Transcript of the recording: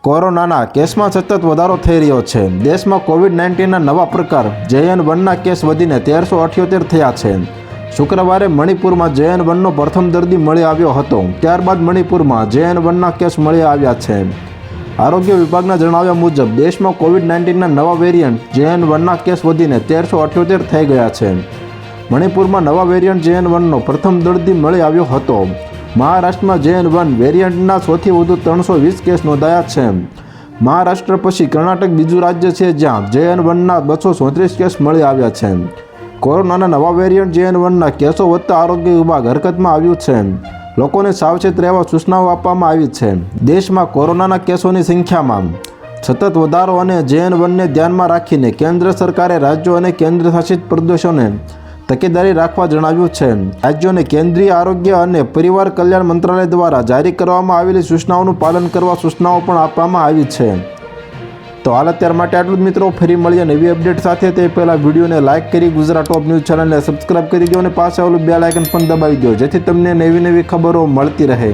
કોરોનાના કેસમાં સતત વધારો થઈ રહ્યો છે। દેશમાં કોવિડ-19ના નવા પ્રકાર JN1ના કેસ વધીને 1378 થયા છે। શુક્રવારે મણિપુરમાં JN1નો પ્રથમ દર્દી મળી આવ્યો હતો। ત્યારબાદ મણિપુરમાં JN1ના કેસ મળી આવ્યા છે। આરોગ્ય વિભાગના જણાવ્યા મુજબ દેશમાં કોવિડ-19ના નવા વેરિયન્ટ JN1ના કેસ વધીને 1378 થઈ ગયા છે। મણિપુરમાં નવા વેરિયન્ટ JN1નો પ્રથમ દર્દી મળી આવ્યો હતો। મહારાષ્ટ્રમાં JN1 વેરિયન્ટના સૌથી વધુ 320 કેસ નોંધાયા છે। મહારાષ્ટ્ર પછી કર્ણાટક બીજું રાજ્ય છે જ્યાં JN1ના 234 કેસ મળી આવ્યા છે। કોરોનાના નવા વેરિયન્ટ JN1ના કેસો વધતા આરોગ્ય વિભાગ હરકતમાં આવ્યું છે। લોકોને સાવચેત રહેવા સૂચનાઓ આપવામાં આવી છે। દેશમાં કોરોનાના કેસોની સંખ્યામાં સતત વધારો અને JN1ને ધ્યાનમાં રાખીને કેન્દ્ર સરકારે રાજ્યો અને કેન્દ્રશાસિત પ્રદેશોને તકેદારી રાખવા જણાવ્યું છે। રાજ્યોને કેન્દ્રીય આરોગ્ય અને પરિવાર કલ્યાણ મંત્રાલય દ્વારા જારી કરવામાં આવેલી સૂચનાઓનું પાલન કરવા સૂચનાઓ પણ આપવામાં આવી છે। તો હાલ અત્યાર માટે આટલું જ મિત્રો, ફરી મળીએ નવી અપડેટ સાથે। તે પહેલાં વિડીયોને લાઇક કરી ગુજરાત ટોપ ન્યૂઝ ચેનલને સબસ્ક્રાઇબ કરી દો અને પાસે આવેલું બેલ આઇકન પણ દબાવી દો, જેથી તમને નવી ખબરો મળતી રહે।